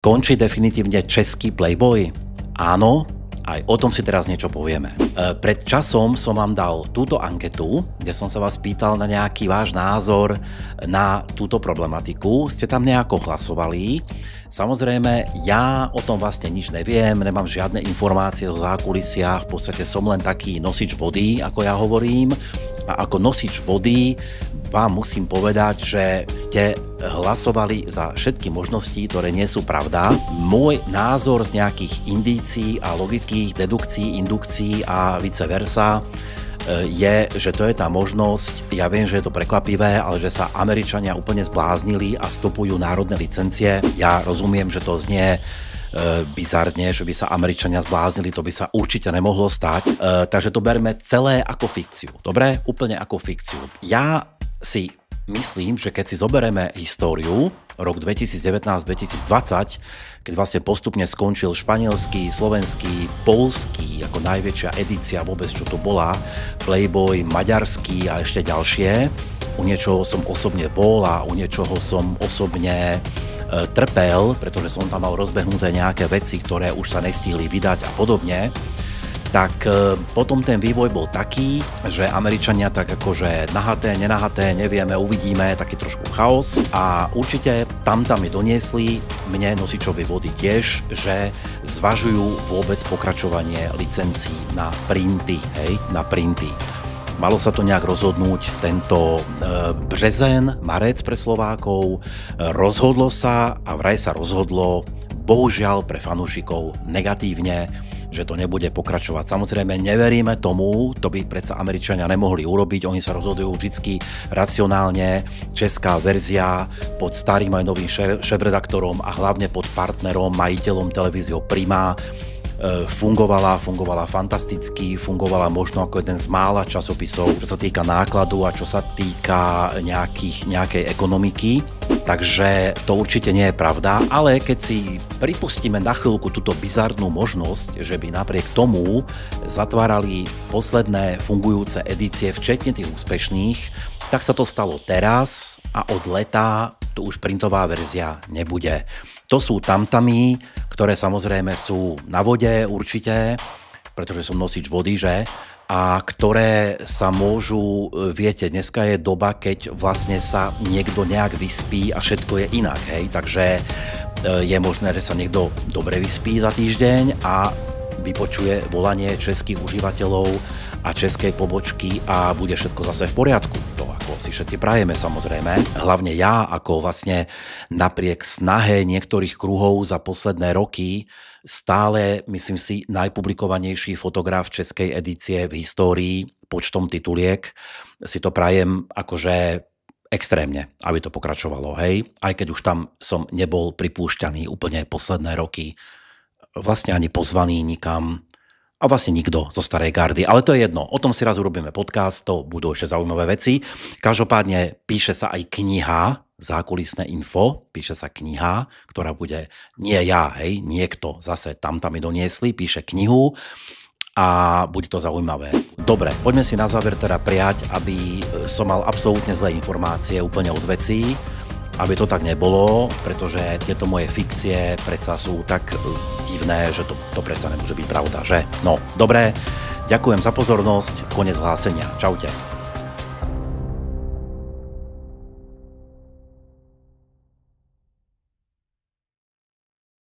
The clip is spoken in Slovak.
Končí definitívne český Playboy? Áno, aj o tom si teraz niečo povieme. Pred časom som vám dal túto anketu, kde som sa vás pýtal na nejaký váš názor na túto problematiku. Ste tam nejako hlasovali. Samozrejme, ja o tom vlastne nič neviem, nemám žiadne informácie o zákulisiach, v podstate som len taký nosič vody, ako ja hovorím. A ako nosič vody vám musím povedať, že ste hlasovali za všetky možnosti, ktoré nie sú pravda. Môj názor z nejakých indícií a logických dedukcií, indukcií a vice versa je, že to je tá možnosť, ja viem, že je to prekvapivé, ale že sa Američania úplne zbláznili a stopujú národné licencie. Ja rozumiem, že to znie bizarne, že by sa Američania zbláznili, to by sa určite nemohlo stať. Takže to berme celé ako fikciu. Dobre? Úplne ako fikciu. Ja si myslím, že keď si zoberieme históriu, rok 2019-2020, keď vlastne postupne skončil španielský, slovenský, poľský, ako najväčšia edícia vôbec, čo to bola, Playboy, maďarský a ešte ďalšie. U niečoho som osobne bol a u niečoho som osobne trpel, pretože som tam mal rozbehnuté nejaké veci, ktoré už sa nestihli vydať a podobne. Tak potom ten vývoj bol taký, že Američania tak akože nahaté, nenahaté, nevieme, uvidíme, taký trošku chaos a určite tam mi doniesli, mne nosičovi vody tiež, že zvažujú vôbec pokračovanie licencií na printy, hej, na printy. Malo sa to nejak rozhodnúť tento březen, marec pre Slovákov, rozhodlo sa a vraj sa rozhodlo, bohužiaľ pre fanúšikov negatívne, že to nebude pokračovať. Samozrejme, neveríme tomu, to by predsa Američania nemohli urobiť, oni sa rozhodujú vždy racionálne, česká verzia pod starým aj novým šéfredaktorom a hlavne pod partnerom, majiteľom televízie Prima, fungovala fantasticky, fungovala možno ako jeden z mála časopisov, čo sa týka nákladu a čo sa týka nejakej ekonomiky. Takže to určite nie je pravda, ale keď si pripustíme na chvíľku túto bizarnú možnosť, že by napriek tomu zatvárali posledné fungujúce edície, včetne tých úspešných, tak sa to stalo teraz a od leta tu už printová verzia nebude. To sú tamtami, ktoré samozrejme sú na vode určite, pretože som nosič vody, že? A ktoré sa môžu, viete, dneska je doba, keď vlastne sa niekto nejak vyspí a všetko je inak, hej? Takže je možné, že sa niekto dobre vyspí za týždeň a vypočuje volanie českých užívateľov a českej pobočky a bude všetko zase v poriadku. To ako si všetci prajeme samozrejme. Hlavne ja, ako vlastne napriek snahe niektorých kruhov za posledné roky stále, myslím si, najpublikovanejší fotograf českej edície v histórii počtom tituliek, si to prajem akože extrémne, aby to pokračovalo, hej. Aj keď už tam som nebol pripúšťaný úplne posledné roky, vlastne ani pozvaný nikam a vlastne nikto zo starej gardy. Ale to je jedno, o tom si raz urobíme podcast, to budú ešte zaujímavé veci. Každopádne píše sa aj kniha, zákulisné info, píše sa kniha, ktorá bude, nie ja, hej, niekto zase tam mi doniesli, píše knihu a bude to zaujímavé. Dobre, poďme si na záver teda prijať, aby som mal absolútne zlé informácie úplne od vecí, aby to tak nebolo, pretože tieto moje fikcie predsa sú tak divné, že to predsa nemôže byť pravda, že? No, dobre, ďakujem za pozornosť, koniec hlásenia, čaute.